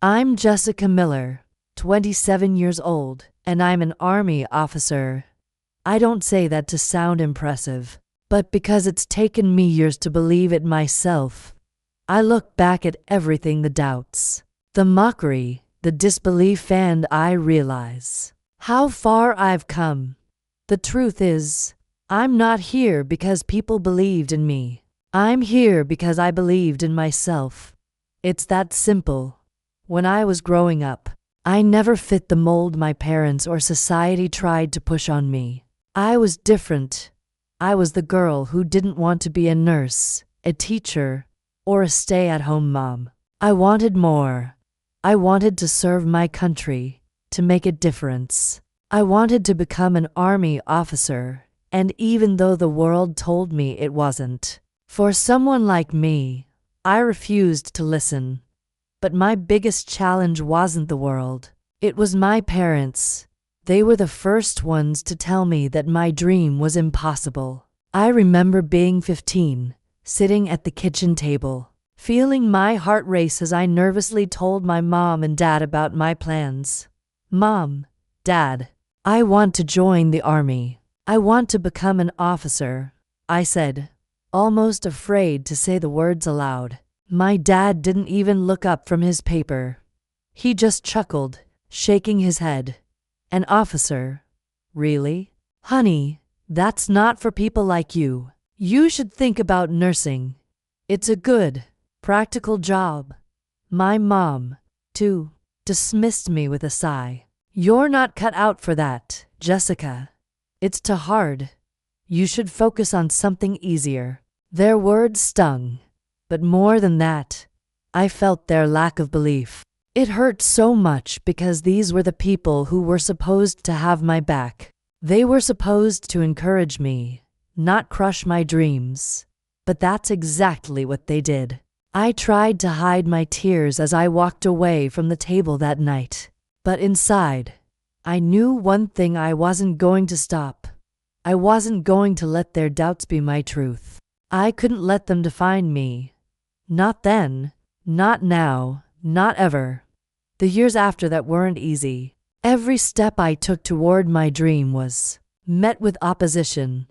I'm Jessica Miller, 27 years old, and I'm an Army officer. I don't say that to sound impressive, but because it's taken me years to believe it myself. I look back at everything, the doubts, the mockery, the disbelief, and I realize how far I've come. The truth is, I'm not here because people believed in me. I'm here because I believed in myself. It's that simple. When I was growing up, I never fit the mold my parents or society tried to push on me. I was different. I was the girl who didn't want to be a nurse, a teacher, or a stay-at-home mom. I wanted more. I wanted to serve my country, to make a difference. I wanted to become an Army officer, and even though the world told me it wasn't for someone like me, I refused to listen. But my biggest challenge wasn't the world. It was my parents. They were the first ones to tell me that my dream was impossible. I remember being 15, sitting at the kitchen table, feeling my heart race as I nervously told my mom and dad about my plans. Mom, Dad, I want to join the Army. I want to become an officer, I said, almost afraid to say the words aloud. My dad didn't even look up from his paper. He just chuckled, shaking his head. An officer? Really? Honey, that's not for people like you. You should think about nursing. It's a good, practical job. My mom, too, dismissed me with a sigh. You're not cut out for that, Jessica. It's too hard. You should focus on something easier. Their words stung. But more than that, I felt their lack of belief. It hurt so much because these were the people who were supposed to have my back. They were supposed to encourage me, not crush my dreams. But that's exactly what they did. I tried to hide my tears as I walked away from the table that night. But inside, I knew one thing: I wasn't going to stop. I wasn't going to let their doubts be my truth. I couldn't let them define me. Not then, not now, not ever. The years after that weren't easy. Every step I took toward my dream was met with opposition.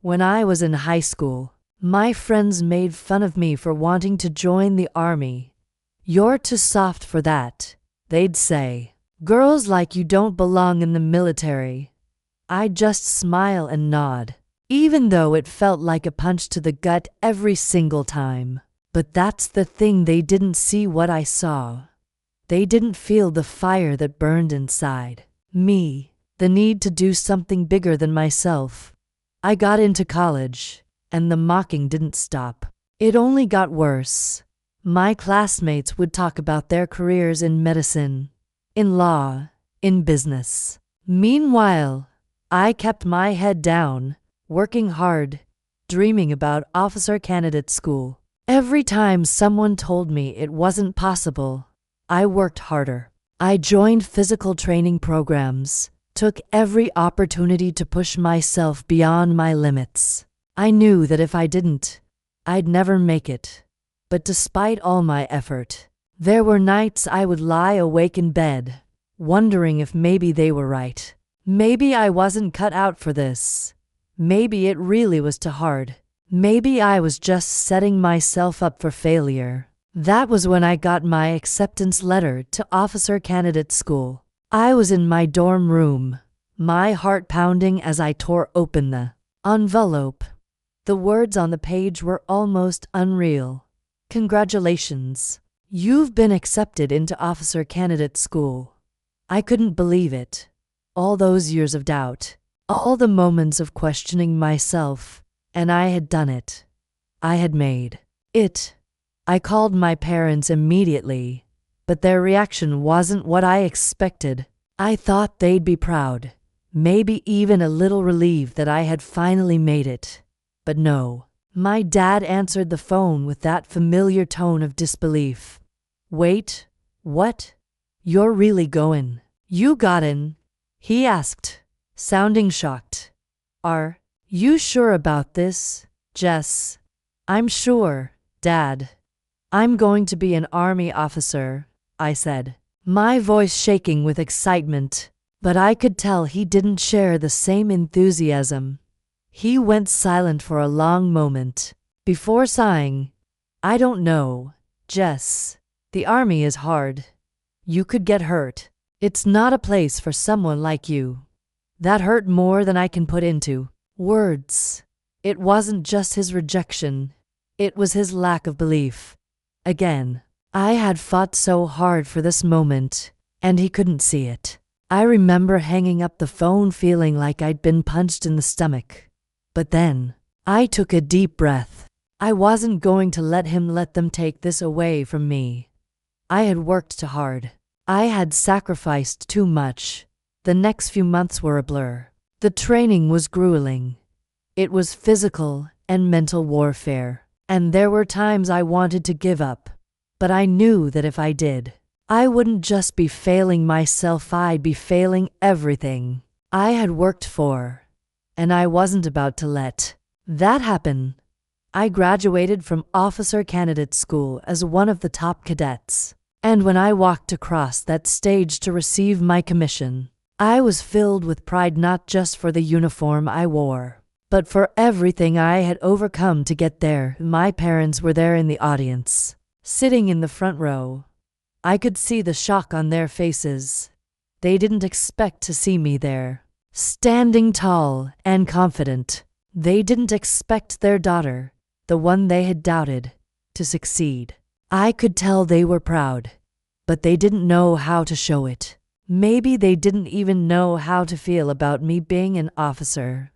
When I was in high school, my friends made fun of me for wanting to join the Army. You're too soft for that, they'd say. Girls like you don't belong in the military. I'd just smile and nod, even though it felt like a punch to the gut every single time. But that's the thing, they didn't see what I saw. They didn't feel the fire that burned inside me, the need to do something bigger than myself. I got into college, and the mocking didn't stop. It only got worse. My classmates would talk about their careers in medicine, in law, in business. Meanwhile, I kept my head down, working hard, dreaming about officer candidate school. Every time someone told me it wasn't possible, I worked harder. I joined physical training programs, took every opportunity to push myself beyond my limits. I knew that if I didn't, I'd never make it. But despite all my effort, there were nights I would lie awake in bed, wondering if maybe they were right. Maybe I wasn't cut out for this. Maybe it really was too hard. Maybe I was just setting myself up for failure. That was when I got my acceptance letter to officer candidate school. I was in my dorm room, my heart pounding as I tore open the envelope. The words on the page were almost unreal. Congratulations. You've been accepted into officer candidate school. I couldn't believe it. All those years of doubt, all the moments of questioning myself. And I had done it. I had made it. I called my parents immediately, but their reaction wasn't what I expected. I thought they'd be proud, maybe even a little relieved that I had finally made it. But no. My dad answered the phone with that familiar tone of disbelief. Wait, what? You're really going? You got in? He asked, sounding shocked. Are you sure about this, Jess? I'm sure, Dad. I'm going to be an Army officer, I said, my voice shaking with excitement, but I could tell he didn't share the same enthusiasm. He went silent for a long moment. Before sighing, I don't know, Jess. The army is hard. You could get hurt. It's not a place for someone like you. That hurt more than I can put into words. It wasn't just his rejection. It was his lack of belief. Again, I had fought so hard for this moment, and he couldn't see it. I remember hanging up the phone feeling like I'd been punched in the stomach. But then, I took a deep breath. I wasn't going to let them take this away from me. I had worked too hard. I had sacrificed too much. The next few months were a blur. The training was grueling. It was physical and mental warfare. And there were times I wanted to give up. But I knew that if I did, I wouldn't just be failing myself, I'd be failing everything I had worked for. And I wasn't about to let that happen. I graduated from officer candidate school as one of the top cadets. And when I walked across that stage to receive my commission, I was filled with pride, not just for the uniform I wore, but for everything I had overcome to get there. My parents were there in the audience, sitting in the front row. I could see the shock on their faces. They didn't expect to see me there, standing tall and confident. They didn't expect their daughter, the one they had doubted, to succeed. I could tell they were proud, but they didn't know how to show it. Maybe they didn't even know how to feel about me being an officer.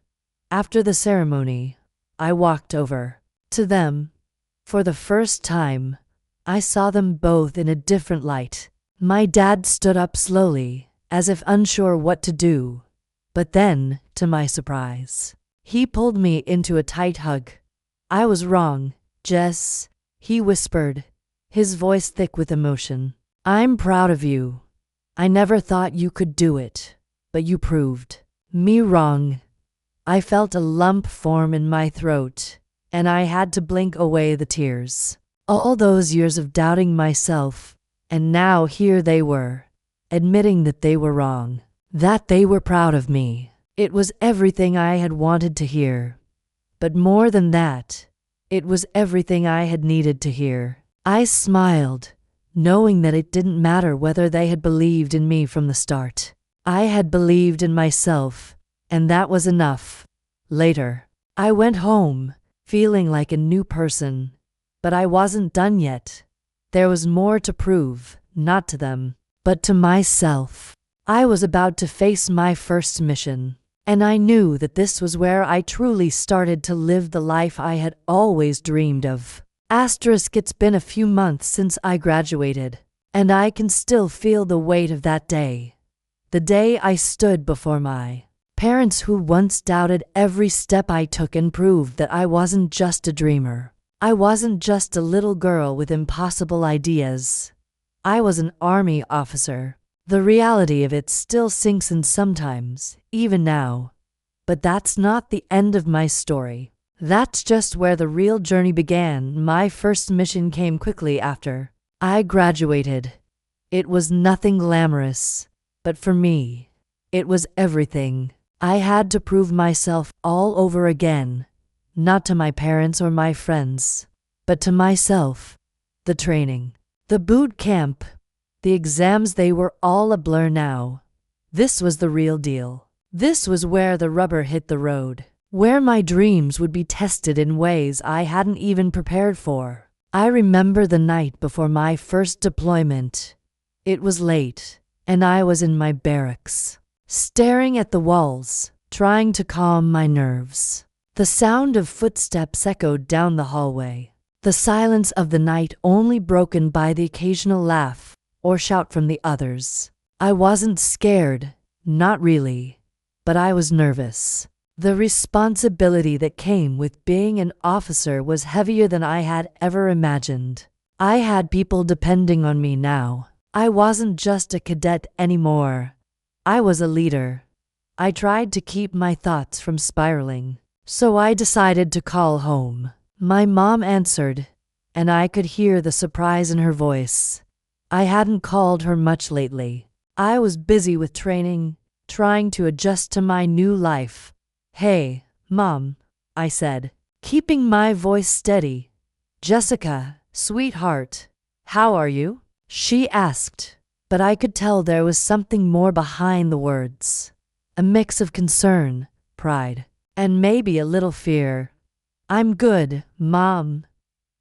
After the ceremony, I walked over to them. For the first time, I saw them both in a different light. My dad stood up slowly, as if unsure what to do. But then, to my surprise, he pulled me into a tight hug. I was wrong, Jess, he whispered, his voice thick with emotion. I'm proud of you. I never thought you could do it, but you proved me wrong. I felt a lump form in my throat, and I had to blink away the tears. All those years of doubting myself, and now here they were, admitting that they were wrong, that they were proud of me. It was everything I had wanted to hear. But more than that, it was everything I had needed to hear. I smiled, knowing that it didn't matter whether they had believed in me from the start. I had believed in myself, and that was enough. Later, I went home, feeling like a new person. But I wasn't done yet. There was more to prove, not to them, but to myself. I was about to face my first mission, and I knew that this was where I truly started to live the life I had always dreamed of. It's been a few months since I graduated, and I can still feel the weight of that day. The day I stood before my parents who once doubted every step I took and proved that I wasn't just a dreamer. I wasn't just a little girl with impossible ideas. I was an army officer. The reality of it still sinks in sometimes, even now. But that's not the end of my story. That's just where the real journey began. My first mission came quickly after I graduated. It was nothing glamorous, but for me, it was everything. I had to prove myself all over again. Not to my parents or my friends, but to myself. The training, the boot camp, the exams, they were all a blur now. This was the real deal. This was where the rubber hit the road, where my dreams would be tested in ways I hadn't even prepared for. I remember the night before my first deployment. It was late, and I was in my barracks, staring at the walls, trying to calm my nerves. The sound of footsteps echoed down the hallway, the silence of the night only broken by the occasional laugh or shout from the others. I wasn't scared, not really, but I was nervous. The responsibility that came with being an officer was heavier than I had ever imagined. I had people depending on me now. I wasn't just a cadet anymore. I was a leader. I tried to keep my thoughts from spiraling. So I decided to call home. My mom answered, and I could hear the surprise in her voice. I hadn't called her much lately. I was busy with training, trying to adjust to my new life. "Hey, Mom," I said, keeping my voice steady. "Jessica, sweetheart, how are you?" she asked, but I could tell there was something more behind the words. A mix of concern, pride, and maybe a little fear. "I'm good, Mom.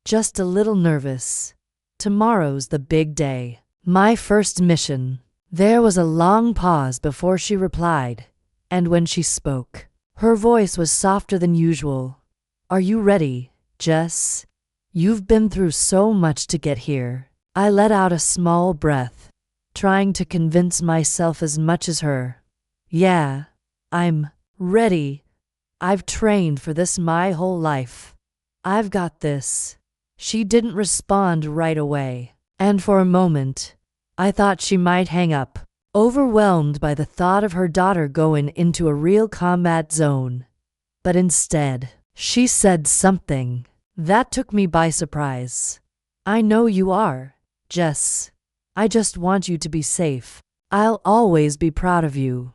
Just a little nervous. Tomorrow's the big day. My first mission." There was a long pause before she replied, and when she spoke, her voice was softer than usual. "Are you ready, Jess? You've been through so much to get here." I let out a small breath, trying to convince myself as much as her. "Yeah, I'm ready. I've trained for this my whole life. I've got this." She didn't respond right away, and for a moment, I thought she might hang up, overwhelmed by the thought of her daughter going into a real combat zone. But instead, she said something that took me by surprise. "I know you are, Jess. I just want you to be safe. I'll always be proud of you,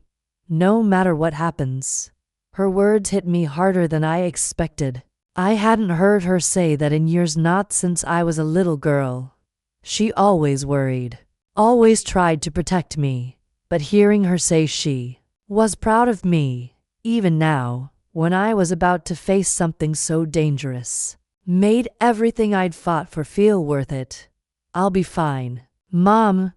no matter what happens." Her words hit me harder than I expected. I hadn't heard her say that in years, not since I was a little girl. She always worried, always tried to protect me, but hearing her say she was proud of me, even now, when I was about to face something so dangerous, made everything I'd fought for feel worth it. "I'll be fine, Mom.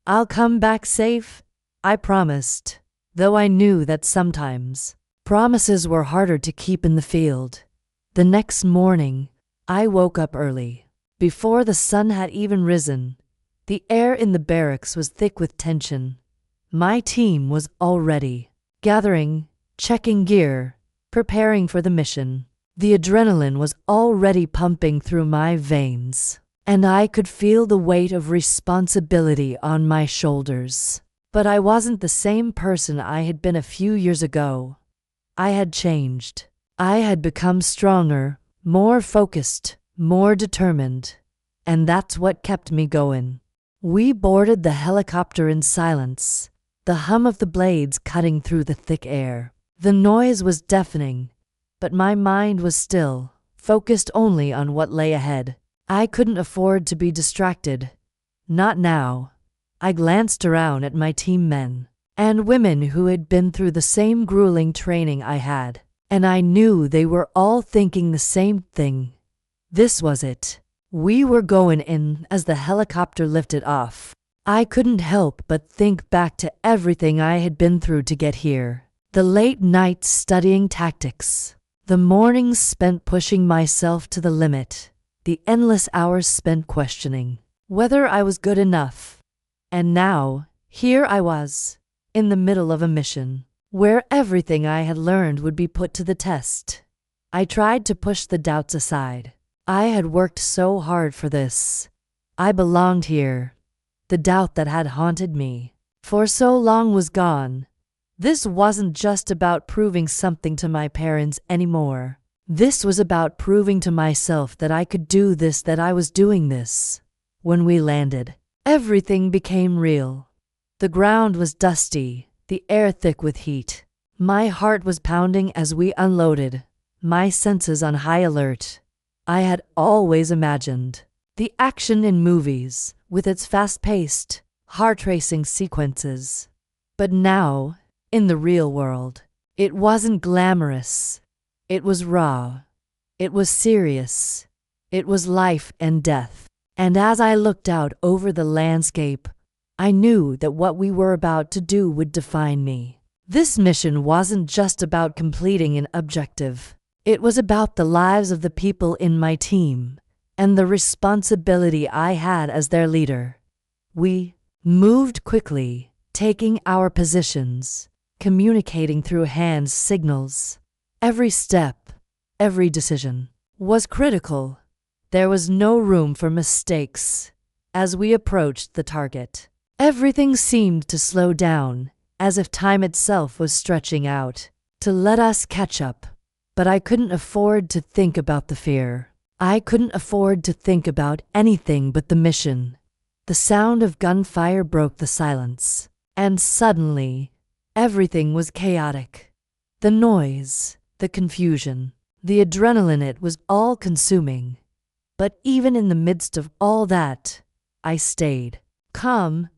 I'll come back safe," I promised, though I knew that sometimes promises were harder to keep in the field. The next morning, I woke up early, before the sun had even risen. The air in the barracks was thick with tension. My team was already gathering, checking gear, preparing for the mission. The adrenaline was already pumping through my veins, and I could feel the weight of responsibility on my shoulders. But I wasn't the same person I had been a few years ago. I had changed. I had become stronger, more focused, more determined, and that's what kept me going. We boarded the helicopter in silence, the hum of the blades cutting through the thick air. The noise was deafening, but my mind was still, focused only on what lay ahead. I couldn't afford to be distracted. Not now. I glanced around at my team men and women who had been through the same grueling training I had, and I knew they were all thinking the same thing. This was it. We were going in. As the helicopter lifted off, I couldn't help but think back to everything I had been through to get here. The late nights studying tactics, the mornings spent pushing myself to the limit, the endless hours spent questioning whether I was good enough. And now, here I was, in the middle of a mission where everything I had learned would be put to the test. I tried to push the doubts aside. I had worked so hard for this. I belonged here. The doubt that had haunted me for so long was gone. This wasn't just about proving something to my parents anymore. This was about proving to myself that I could do this, that I was doing this. When we landed, everything became real. The ground was dusty, the air thick with heat. My heart was pounding as we unloaded, my senses on high alert. I had always imagined the action in movies, with its fast-paced, heart-racing sequences. But now, in the real world, it wasn't glamorous. It was raw. It was serious. It was life and death. And as I looked out over the landscape, I knew that what we were about to do would define me. This mission wasn't just about completing an objective. It was about the lives of the people in my team and the responsibility I had as their leader. We moved quickly, taking our positions, communicating through hand signals. Every step, every decision was critical. There was no room for mistakes. As we approached the target, everything seemed to slow down, as if time itself was stretching out to let us catch up. But I couldn't afford to think about the fear. I couldn't afford to think about anything but the mission. The sound of gunfire broke the silence, and suddenly, everything was chaotic. The noise, the confusion, the adrenaline, it was all consuming. But even in the midst of all that, I stayed calm.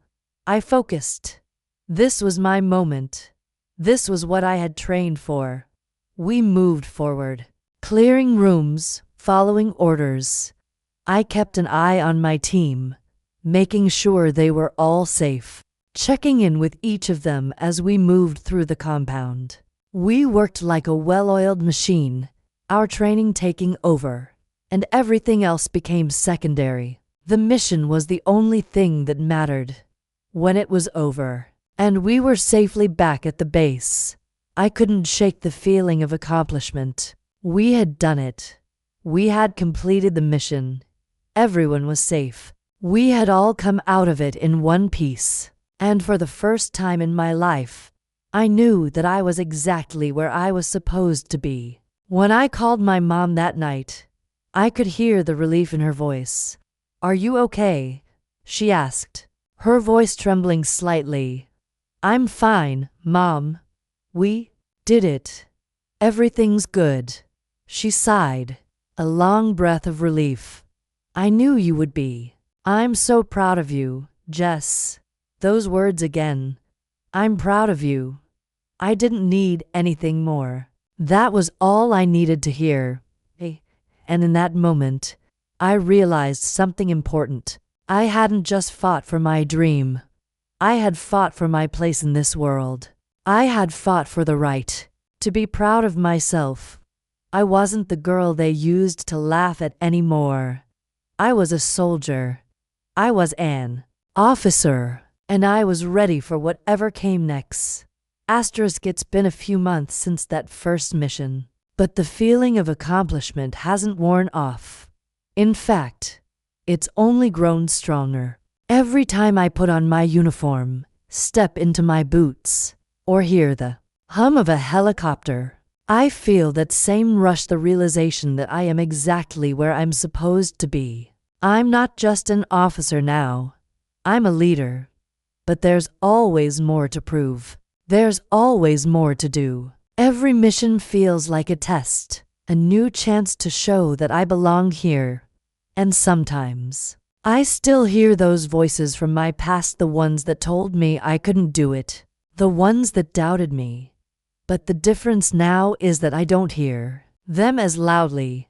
I focused. This was my moment. This was what I had trained for. We moved forward, clearing rooms, following orders. I kept an eye on my team, making sure they were all safe, checking in with each of them as we moved through the compound. We worked like a well-oiled machine, our training taking over, and everything else became secondary. The mission was the only thing that mattered. When it was over, and we were safely back at the base, I couldn't shake the feeling of accomplishment. We had done it. We had completed the mission. Everyone was safe. We had all come out of it in one piece. And for the first time in my life, I knew that I was exactly where I was supposed to be. When I called my mom that night, I could hear the relief in her voice. "Are you okay?" she asked, her voice trembling slightly. "I'm fine, Mom. We did it. Everything's good." She sighed, a long breath of relief. "I knew you would be. I'm so proud of you, Jess." Those words again. "I'm proud of you." I didn't need anything more. That was all I needed to hear. And in that moment, I realized something important. I hadn't just fought for my dream. I had fought for my place in this world. I had fought for the right to be proud of myself. I wasn't the girl they used to laugh at anymore. I was a soldier. I was an officer, and I was ready for whatever came next. It's been a few months since that first mission, but the feeling of accomplishment hasn't worn off. In fact, it's only grown stronger. Every time I put on my uniform, step into my boots, or hear the hum of a helicopter, I feel that same rush, the realization that I am exactly where I'm supposed to be. I'm not just an officer now. I'm a leader. But there's always more to prove. There's always more to do. Every mission feels like a test, a new chance to show that I belong here. And sometimes, I still hear those voices from my past, the ones that told me I couldn't do it, the ones that doubted me. But the difference now is that I don't hear them as loudly.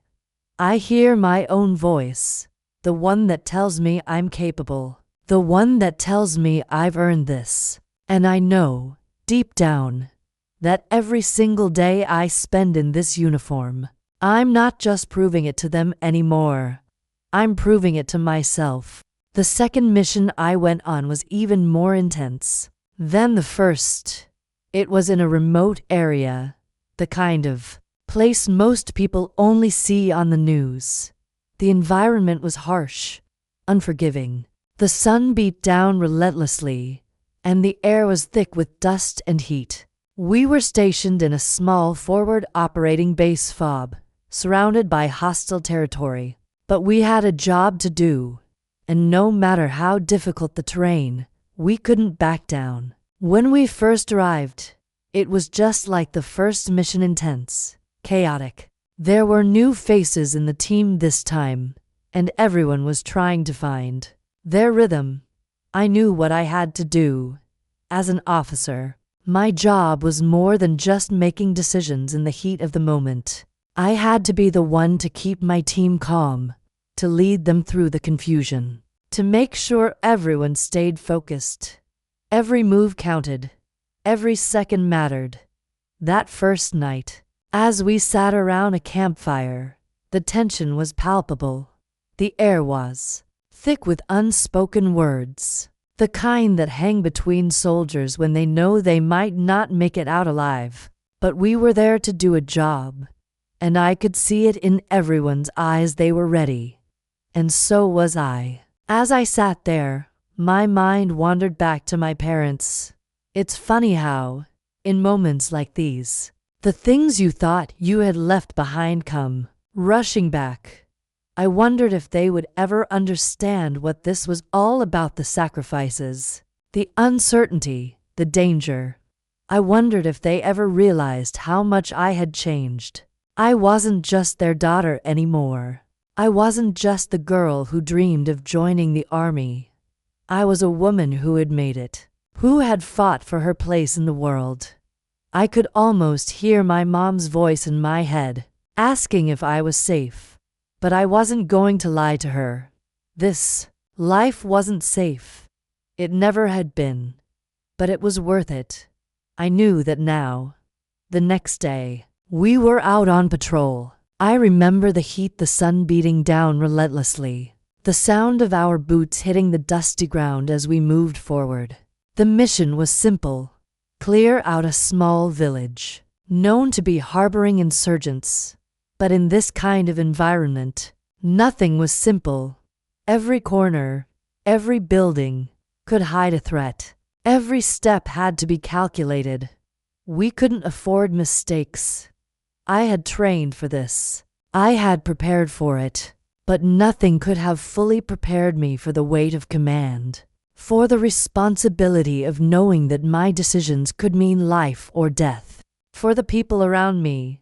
I hear my own voice, the one that tells me I'm capable, the one that tells me I've earned this. And I know, deep down, that every single day I spend in this uniform, I'm not just proving it to them anymore. I'm proving it to myself. The second mission I went on was even more intense than the first. It was in a remote area, the kind of place most people only see on the news. The environment was harsh, unforgiving. The sun beat down relentlessly, and the air was thick with dust and heat. We were stationed in a small forward operating base FOB, surrounded by hostile territory. But we had a job to do, and no matter how difficult the terrain, we couldn't back down. When we first arrived, it was just like the first mission, intense, chaotic. There were new faces in the team this time, and everyone was trying to find their rhythm. I knew what I had to do. As an officer, my job was more than just making decisions in the heat of the moment. I had to be the one to keep my team calm, to lead them through the confusion, to make sure everyone stayed focused. Every move counted. Every second mattered. That first night, as we sat around a campfire, the tension was palpable. The air was thick with unspoken words, the kind that hang between soldiers when they know they might not make it out alive. But we were there to do a job. And I could see it in everyone's eyes. They were ready. And so was I. As I sat there, my mind wandered back to my parents. It's funny how, in moments like these, the things you thought you had left behind come rushing back. I wondered if they would ever understand what this was all about, the sacrifices, the uncertainty, the danger. I wondered if they ever realized how much I had changed. I wasn't just their daughter anymore. I wasn't just the girl who dreamed of joining the army. I was a woman who had made it, who had fought for her place in the world. I could almost hear my mom's voice in my head, asking if I was safe. But I wasn't going to lie to her. This life wasn't safe. It never had been. But it was worth it. I knew that now. The next day, we were out on patrol. I remember the heat, the sun beating down relentlessly, the sound of our boots hitting the dusty ground as we moved forward. The mission was simple: clear out a small village, known to be harboring insurgents. But in this kind of environment, nothing was simple. Every corner, every building could hide a threat. Every step had to be calculated. We couldn't afford mistakes. I had trained for this. I had prepared for it. But nothing could have fully prepared me for the weight of command, for the responsibility of knowing that my decisions could mean life or death. For the people around me,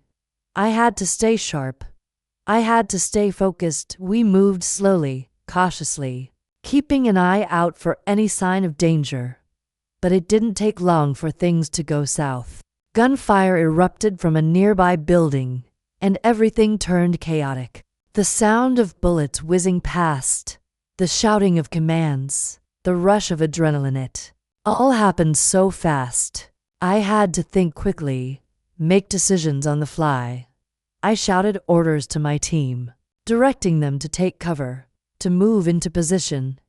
I had to stay sharp. I had to stay focused. We moved slowly, cautiously, keeping an eye out for any sign of danger. But it didn't take long for things to go south. Gunfire erupted from a nearby building, and everything turned chaotic. The sound of bullets whizzing past, the shouting of commands, the rush of adrenaline, it all happened so fast. I had to think quickly, make decisions on the fly. I shouted orders to my team, directing them to take cover, to move into position.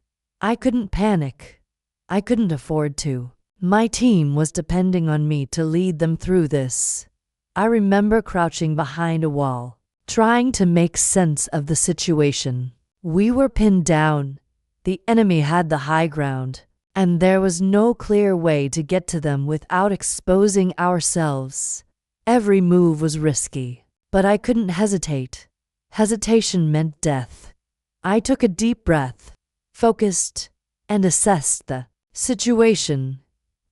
I couldn't panic. I couldn't afford to. My team was depending on me to lead them through this. I remember crouching behind a wall, trying to make sense of the situation. We were pinned down. The enemy had the high ground, and there was no clear way to get to them without exposing ourselves. Every move was risky, but I couldn't hesitate. Hesitation meant death. I took a deep breath, focused, and assessed the situation.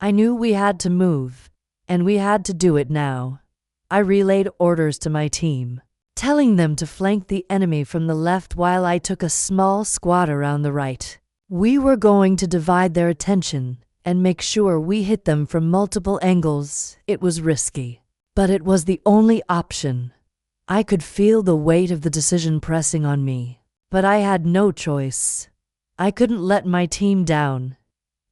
I knew we had to move, and we had to do it now. I relayed orders to my team, telling them to flank the enemy from the left while I took a small squad around the right. We were going to divide their attention and make sure we hit them from multiple angles. It was risky, but it was the only option. I could feel the weight of the decision pressing on me, but I had no choice. I couldn't let my team down.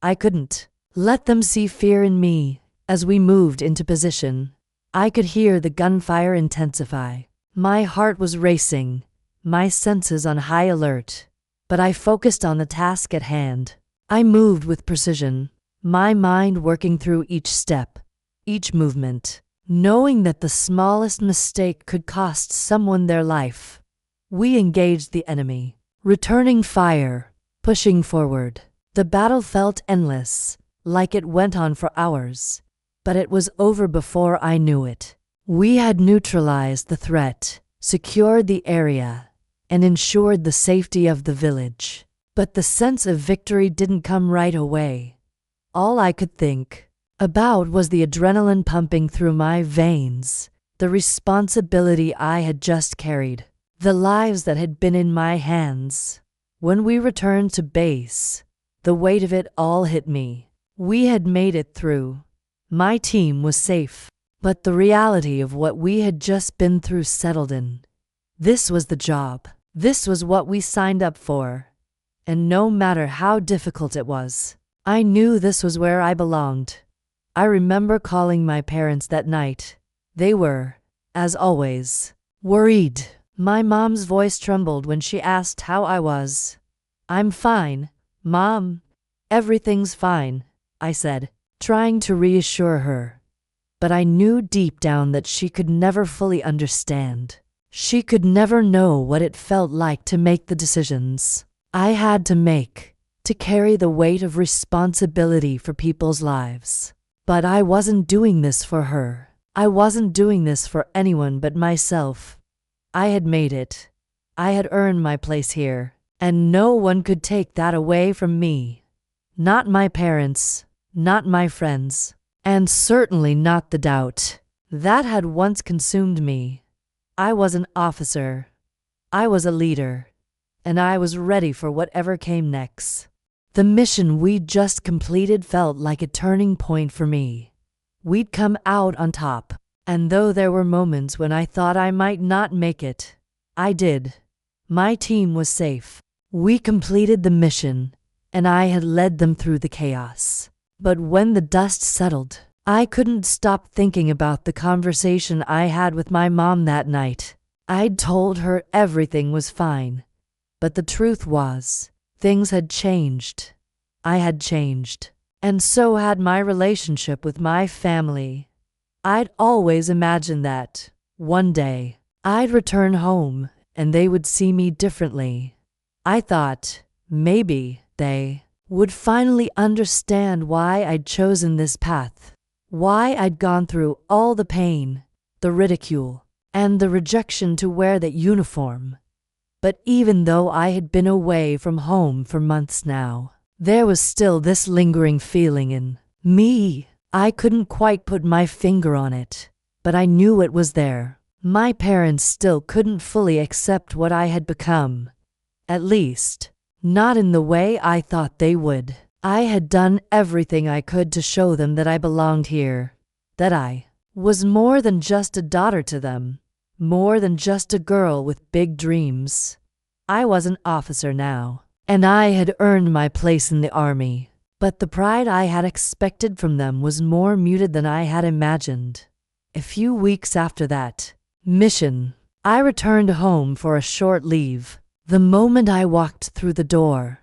I couldn't let them see fear in me. As we moved into position, I could hear the gunfire intensify. My heart was racing, my senses on high alert, but I focused on the task at hand. I moved with precision, my mind working through each step, each movement, knowing that the smallest mistake could cost someone their life. We engaged the enemy, returning fire, pushing forward. The battle felt endless, like it went on for hours, but it was over before I knew it. We had neutralized the threat, secured the area, and ensured the safety of the village. But the sense of victory didn't come right away. All I could think about was the adrenaline pumping through my veins, the responsibility I had just carried, the lives that had been in my hands. When we returned to base, the weight of it all hit me. We had made it through. My team was safe, but the reality of what we had just been through settled in. This was the job. This was what we signed up for. And no matter how difficult it was, I knew this was where I belonged. I remember calling my parents that night. They were, as always, worried. My mom's voice trembled when she asked how I was. "I'm fine, Mom. Everything's fine," I said, trying to reassure her. But I knew deep down that she could never fully understand. She could never know what it felt like to make the decisions I had to make, to carry the weight of responsibility for people's lives. But I wasn't doing this for her. I wasn't doing this for anyone but myself. I had made it. I had earned my place here, and no one could take that away from me. Not my parents, not my friends, and certainly not the doubt that had once consumed me. I was an officer. I was a leader, and I was ready for whatever came next. The mission we'd just completed felt like a turning point for me. We'd come out on top, and though there were moments when I thought I might not make it, I did. My team was safe. We completed the mission, and I had led them through the chaos. But when the dust settled, I couldn't stop thinking about the conversation I had with my mom that night. I'd told her everything was fine, but the truth was, things had changed. I had changed, and so had my relationship with my family. I'd always imagined that, one day, I'd return home and they would see me differently. I thought, maybe, they would finally understand why I'd chosen this path, why I'd gone through all the pain, the ridicule, and the rejection to wear that uniform. But even though I had been away from home for months now, there was still this lingering feeling in me. I couldn't quite put my finger on it, but I knew it was there. My parents still couldn't fully accept what I had become. At least, not in the way I thought they would. I had done everything I could to show them that I belonged here, that I was more than just a daughter to them, more than just a girl with big dreams. I was an officer now, and I had earned my place in the army. But the pride I had expected from them was more muted than I had imagined. A few weeks after that mission, I returned home for a short leave. The moment I walked through the door,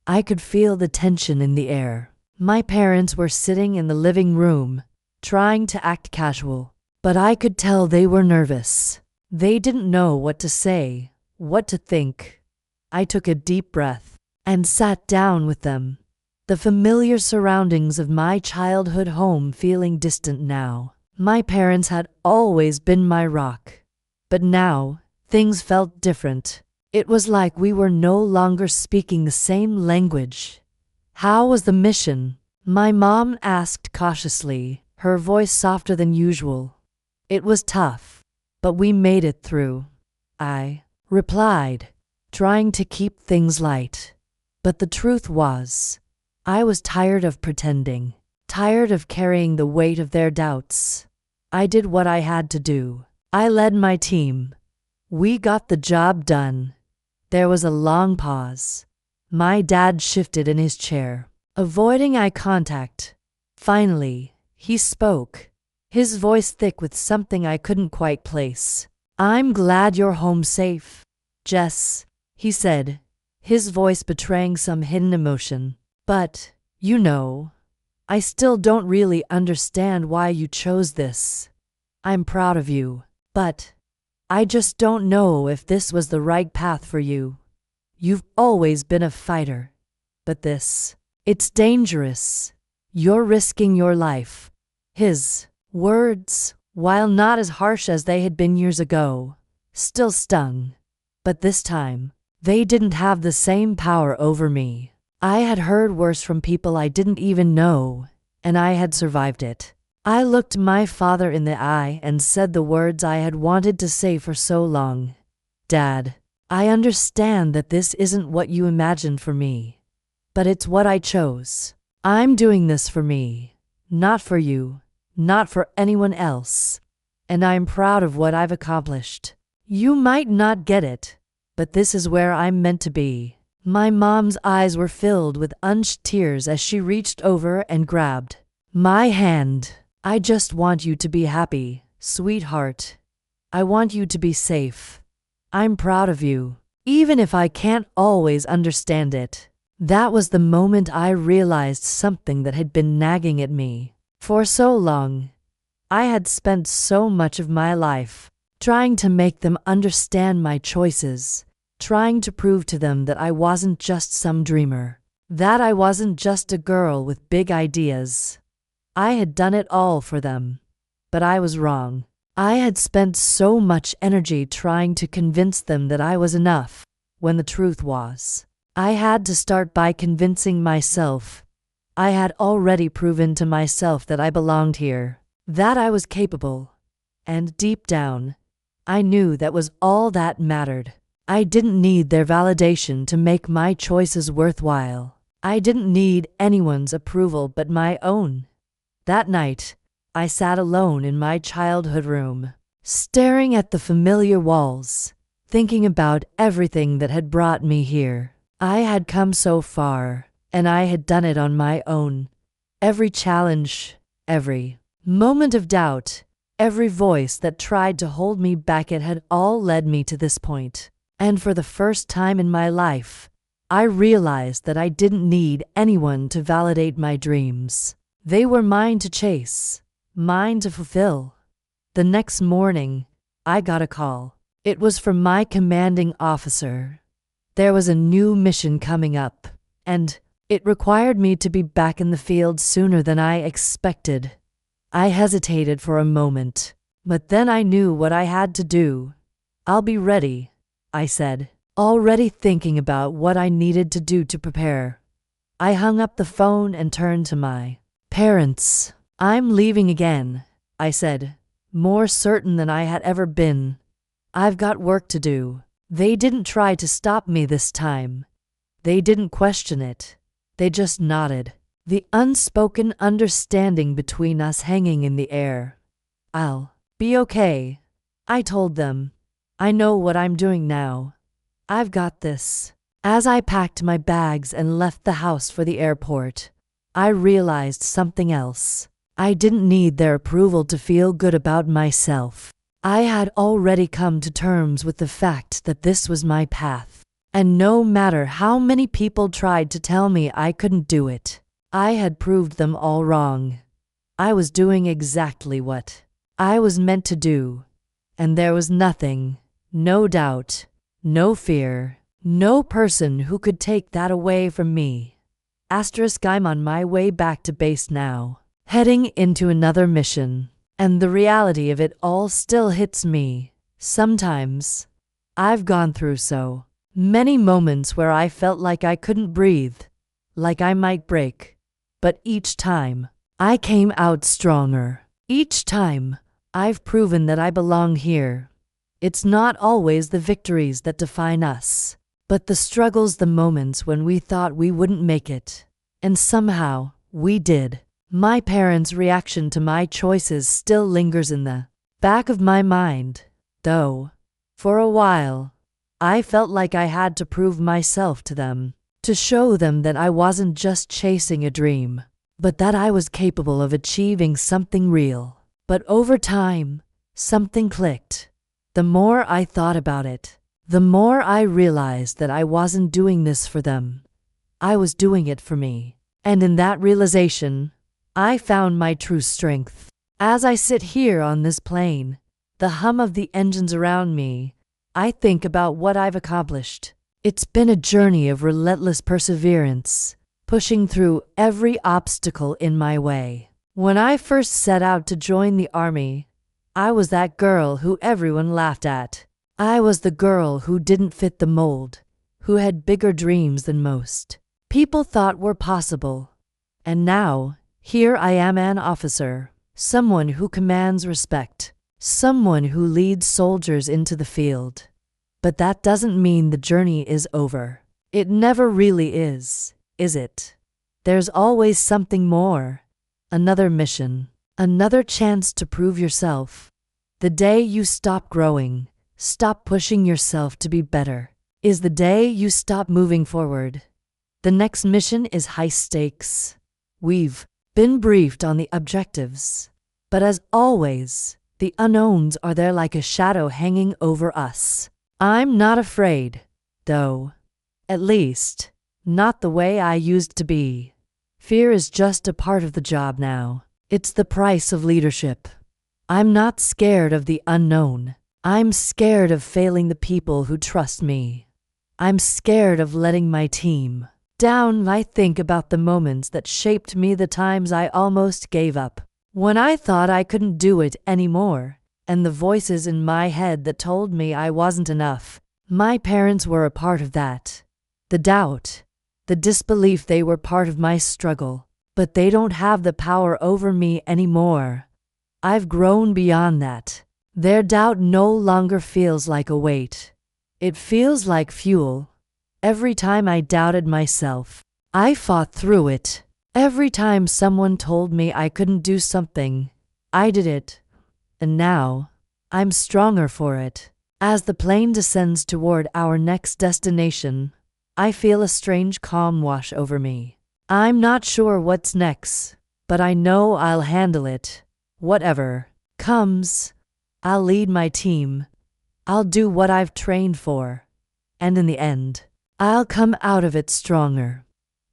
I could feel the tension in the air. My parents were sitting in the living room, trying to act casual, but I could tell they were nervous. They didn't know what to say, what to think. I took a deep breath and sat down with them, the familiar surroundings of my childhood home feeling distant now. My parents had always been my rock, but now things felt different. It was like we were no longer speaking the same language. "How was the mission?" my mom asked cautiously, her voice softer than usual. "It was tough, but we made it through," I replied, trying to keep things light. But the truth was, I was tired of pretending, tired of carrying the weight of their doubts. I did what I had to do. I led my team. We got the job done. There was a long pause. My dad shifted in his chair, avoiding eye contact. Finally, he spoke, his voice thick with something I couldn't quite place. "I'm glad you're home safe, Jess," he said, his voice betraying some hidden emotion. "But, you know, I still don't really understand why you chose this. I'm proud of you, but I just don't know if this was the right path for you. You've always been a fighter, but it's dangerous. You're risking your life." His words, while not as harsh as they had been years ago, still stung. But this time, they didn't have the same power over me. I had heard worse from people I didn't even know, and I had survived it. I looked my father in the eye and said the words I had wanted to say for so long. "Dad, I understand that this isn't what you imagined for me, but it's what I chose. I'm doing this for me, not for you, not for anyone else, and I'm proud of what I've accomplished. You might not get it, but this is where I'm meant to be." My mom's eyes were filled with unshed tears as she reached over and grabbed my hand. "I just want you to be happy, sweetheart. I want you to be safe. I'm proud of you, even if I can't always understand it." That was the moment I realized something that had been nagging at me for so long. I had spent so much of my life trying to make them understand my choices, trying to prove to them that I wasn't just some dreamer, that I wasn't just a girl with big ideas. I had done it all for them, but I was wrong. I had spent so much energy trying to convince them that I was enough, when the truth was, I had to start by convincing myself. I had already proven to myself that I belonged here, that I was capable, and deep down, I knew that was all that mattered. I didn't need their validation to make my choices worthwhile. I didn't need anyone's approval but my own. That night, I sat alone in my childhood room, staring at the familiar walls, thinking about everything that had brought me here. I had come so far, and I had done it on my own. Every challenge, every moment of doubt, every voice that tried to hold me back, it had all led me to this point. And for the first time in my life, I realized that I didn't need anyone to validate my dreams. They were mine to chase, mine to fulfill. The next morning, I got a call. It was from my commanding officer. There was a new mission coming up, and it required me to be back in the field sooner than I expected. I hesitated for a moment, but then I knew what I had to do. "I'll be ready," I said, already thinking about what I needed to do to prepare. I hung up the phone and turned to my parents. "I'm leaving again," I said, more certain than I had ever been. "I've got work to do." They didn't try to stop me this time. They didn't question it. They just nodded, the unspoken understanding between us hanging in the air. "I'll be okay," I told them. "I know what I'm doing now. I've got this." As I packed my bags and left the house for the airport, I realized something else. I didn't need their approval to feel good about myself. I had already come to terms with the fact that this was my path. And no matter how many people tried to tell me I couldn't do it, I had proved them all wrong. I was doing exactly what I was meant to do. And there was nothing, no doubt, no fear, no person who could take that away from me. I'm on my way back to base now, heading into another mission. And the reality of it all still hits me. Sometimes, I've gone through so many moments where I felt like I couldn't breathe, like I might break. But each time, I came out stronger. Each time, I've proven that I belong here. It's not always the victories that define us, but the struggles, the moments when we thought we wouldn't make it. And somehow, we did. My parents' reaction to my choices still lingers in the back of my mind, though. For a while, I felt like I had to prove myself to them, to show them that I wasn't just chasing a dream, but that I was capable of achieving something real. But over time, something clicked. The more I thought about it, the more I realized that I wasn't doing this for them. I was doing it for me. And in that realization, I found my true strength. As I sit here on this plane, the hum of the engines around me, I think about what I've accomplished. It's been a journey of relentless perseverance, pushing through every obstacle in my way. When I first set out to join the army, I was that girl who everyone laughed at. I was the girl who didn't fit the mold, who had bigger dreams than most people thought were possible. And now, here I am, an officer, someone who commands respect, someone who leads soldiers into the field. But that doesn't mean the journey is over. It never really is it? There's always something more. Another mission, another chance to prove yourself. The day you stop growing, stop pushing yourself to be better, is the day you stop moving forward. The next mission is high stakes. We've been briefed on the objectives, but as always, the unknowns are there like a shadow hanging over us. I'm not afraid, though. At least, not the way I used to be. Fear is just a part of the job now. It's the price of leadership. I'm not scared of the unknown. I'm scared of failing the people who trust me. I'm scared of letting my team down. I think about the moments that shaped me, the times I almost gave up, when I thought I couldn't do it anymore, and the voices in my head that told me I wasn't enough. My parents were a part of that. The doubt, the disbelief, they were part of my struggle. But they don't have the power over me anymore. I've grown beyond that. Their doubt no longer feels like a weight. It feels like fuel. Every time I doubted myself, I fought through it. Every time someone told me I couldn't do something, I did it. And now, I'm stronger for it. As the plane descends toward our next destination, I feel a strange calm wash over me. I'm not sure what's next, but I know I'll handle it. Whatever comes, I'll lead my team. I'll do what I've trained for. And in the end, I'll come out of it stronger.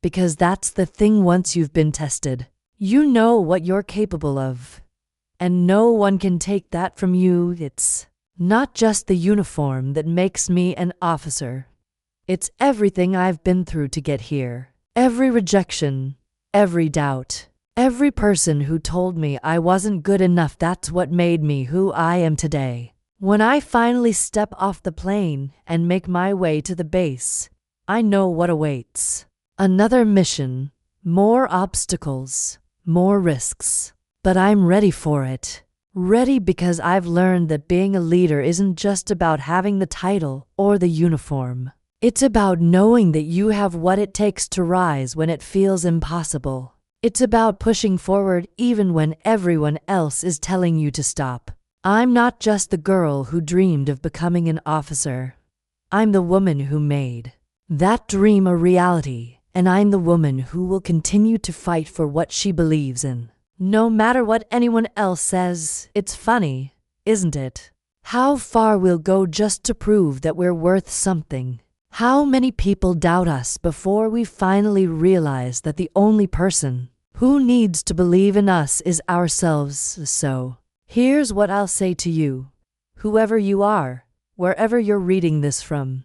Because that's the thing, once you've been tested, you know what you're capable of. And no one can take that from you. It's not just the uniform that makes me an officer. It's everything I've been through to get here. Every rejection, every doubt, every person who told me I wasn't good enough, that's what made me who I am today. When I finally step off the plane and make my way to the base, I know what awaits. Another mission, more obstacles, more risks. But I'm ready for it. Ready because I've learned that being a leader isn't just about having the title or the uniform. It's about knowing that you have what it takes to rise when it feels impossible. It's about pushing forward even when everyone else is telling you to stop. I'm not just the girl who dreamed of becoming an officer. I'm the woman who made that dream a reality, and I'm the woman who will continue to fight for what she believes in. No matter what anyone else says. It's funny, isn't it? How far we'll go just to prove that we're worth something. How many people doubt us before we finally realize that the only person who needs to believe in us is ourselves. So, here's what I'll say to you. Whoever you are, wherever you're reading this from,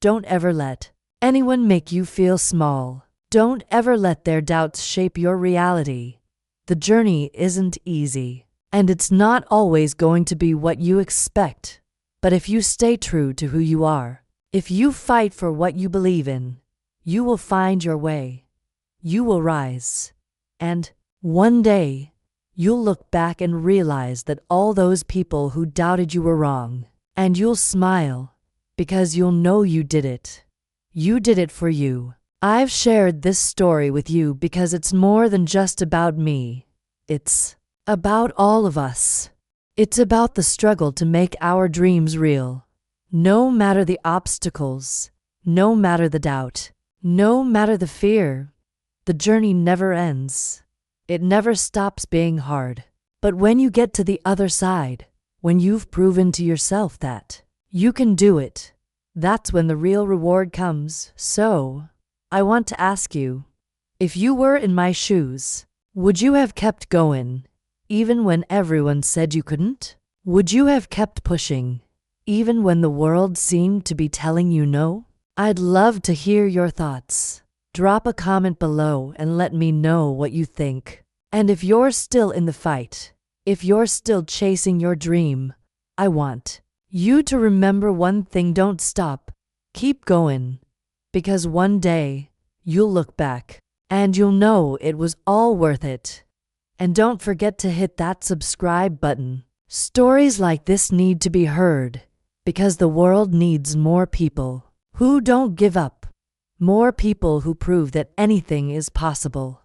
don't ever let anyone make you feel small. Don't ever let their doubts shape your reality. The journey isn't easy, and it's not always going to be what you expect. But if you stay true to who you are, if you fight for what you believe in, you will find your way. You will rise. And one day, you'll look back and realize that all those people who doubted you were wrong. And you'll smile, because you'll know you did it. You did it for you. I've shared this story with you because it's more than just about me. It's about all of us. It's about the struggle to make our dreams real. No matter the obstacles, no matter the doubt, no matter the fear, the journey never ends. It never stops being hard. But when you get to the other side, when you've proven to yourself that you can do it, that's when the real reward comes. So, I want to ask you, if you were in my shoes, would you have kept going, even when everyone said you couldn't? Would you have kept pushing, even when the world seemed to be telling you no? I'd love to hear your thoughts. Drop a comment below and let me know what you think. And if you're still in the fight, if you're still chasing your dream, I want you to remember one thing: don't stop. Keep going. Because one day, you'll look back, and you'll know it was all worth it. And don't forget to hit that subscribe button. Stories like this need to be heard, because the world needs more people who don't give up. More people who prove that anything is possible.